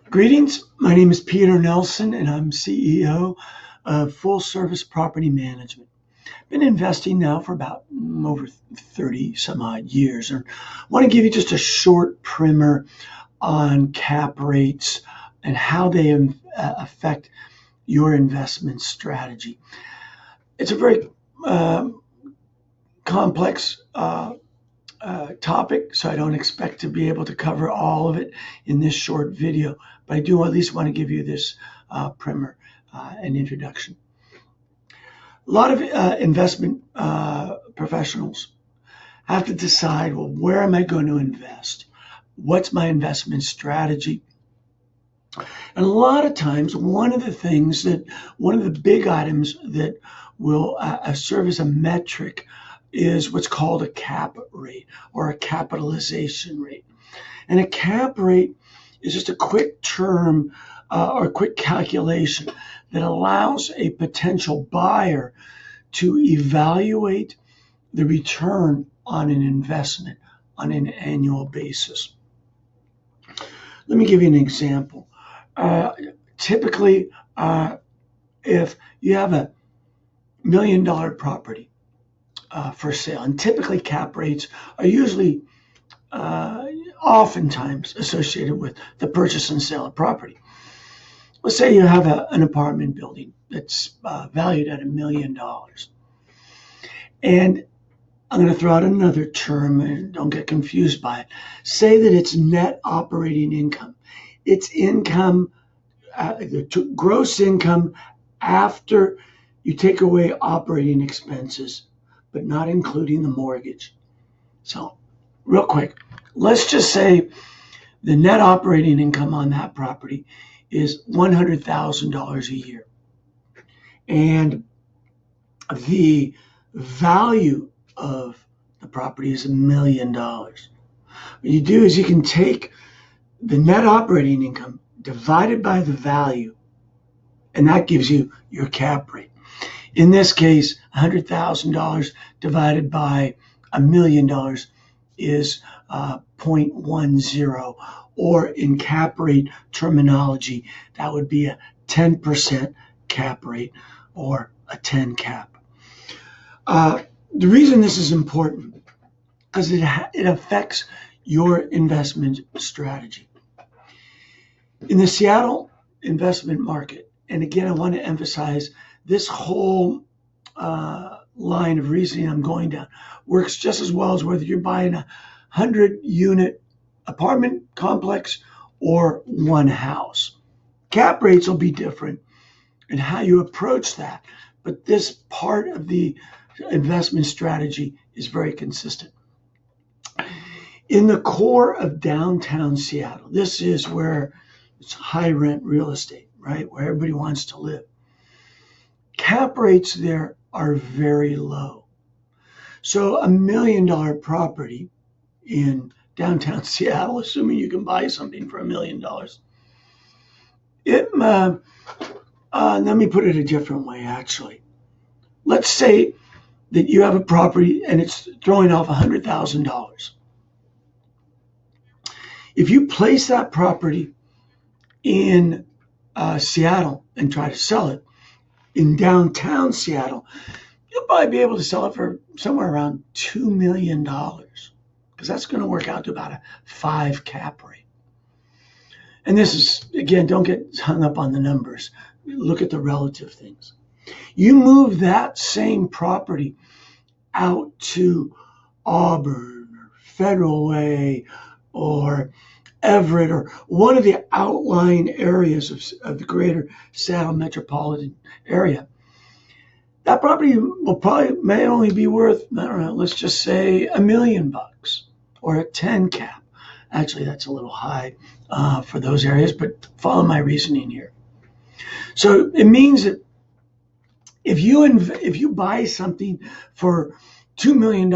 Greetings. My name is Peter Nelson, and I'm CEO of Full Service Property Management. Been investing now for about over 30 some odd years. And I want to give you just a short primer on cap rates and how they affect your investment strategy. It's a very complex topic, so I don't expect to be able to cover all of it in this short video, but I do at least want to give you this primer and introduction. A lot of investment professionals have to decide, well, where am I going to invest? What's my investment strategy? And a lot of times, one of the big items that will serve as a metric is what's called a cap rate or a capitalization rate. And a cap rate is just a quick term or a quick calculation that allows a potential buyer to evaluate the return on an investment on an annual basis. Let me give you an example. Typically, if you have $1 million property for sale, and typically cap rates are usually oftentimes associated with the purchase and sale of property. Let's say you have an apartment building that's valued at $1 million. And I'm going to throw out another term, and don't get confused by it. Say that it's net operating income. It's income, gross income after you take away operating expenses, but not including the mortgage. So real quick, let's just say the net operating income on that property is $100,000 a year. And the value of the property is $1 million. What you do is you can take the net operating income divided by the value, and that gives you your cap rate. In this case, $100,000 divided by $1 million is 0.10, or in cap rate terminology, that would be a 10% cap rate or a 10 cap. The reason this is important because it affects your investment strategy. In the Seattle investment market, and again, I want to emphasize this whole line of reasoning I'm going down works just as well as whether you're buying a 100-unit apartment complex or one house. Cap rates will be different in how you approach that, but this part of the investment strategy is very consistent. In the core of downtown Seattle, this is where it's high rent real estate, right? Where everybody wants to live. Cap rates there are very low. So $1 million property in downtown Seattle, assuming you can buy something for $1 million, let me put it a different way, actually. Let's say that you have a property and it's throwing off $100,000. If you place that property in Seattle and try to sell it in downtown Seattle, you'll probably be able to sell it for somewhere around $2 million because that's going to work out to about a 5 cap rate. And this is, again, don't get hung up on the numbers. Look at the relative things. You move that same property out to Auburn or Federal Way or Everett or one of the outlying areas of the greater Seattle metropolitan area. That property may only be worth, I don't know, let's just say $1 million or a 10 cap. Actually, that's a little high for those areas, but follow my reasoning here. So it means that if you buy something for $2 million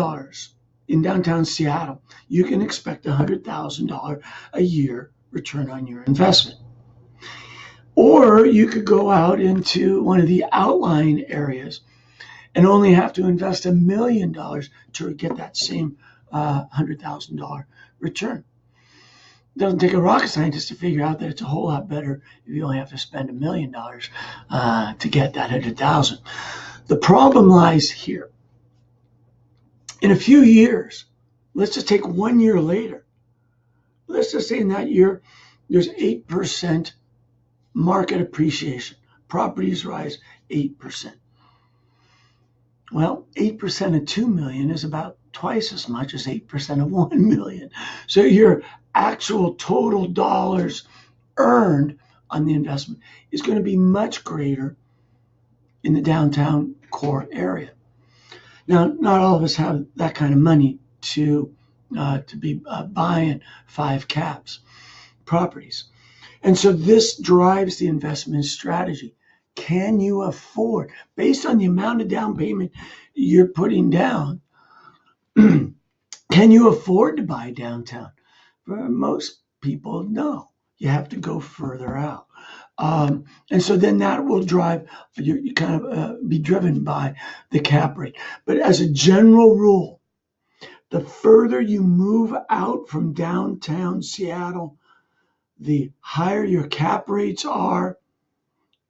in downtown Seattle, you can expect a $100,000 a year return on your investment. Or you could go out into one of the outlying areas and only have to invest $1 million to get that same $100,000 return. It doesn't take a rocket scientist to figure out that it's a whole lot better if you only have to spend $1 million to get that 100,000. The problem lies here. In a few years, let's just take 1 year later. Let's just say in that year, there's 8% market appreciation. Properties rise 8%. Well, 8% of 2 million is about twice as much as 8% of 1 million. So your actual total dollars earned on the investment is going to be much greater in the downtown core area. Now, not all of us have that kind of money to be buying 5 caps properties. And so this drives the investment strategy. Can you afford, based on the amount of down payment you're putting down, can you afford to buy downtown? For most people, no. You have to go further out. And so then that will drive, you kind of be driven by the cap rate. But as a general rule, the further you move out from downtown Seattle, the higher your cap rates are,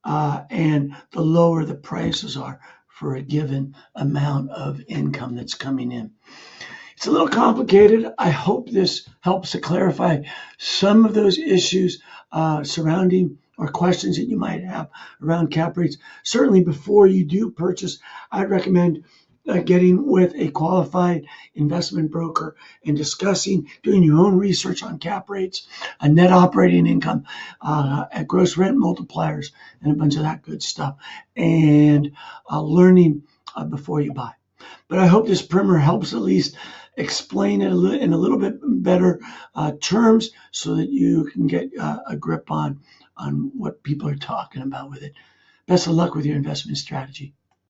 and the lower the prices are for a given amount of income that's coming in. It's a little complicated. I hope this helps to clarify some of those issues surrounding or questions that you might have around cap rates. Certainly before you do purchase, I'd recommend getting with a qualified investment broker and discussing, doing your own research on cap rates, net operating income, at gross rent multipliers, and a bunch of that good stuff, and learning before you buy. But I hope this primer helps at least explain it in a little bit better terms so that you can get a grip on what people are talking about with it. Best of luck with your investment strategy.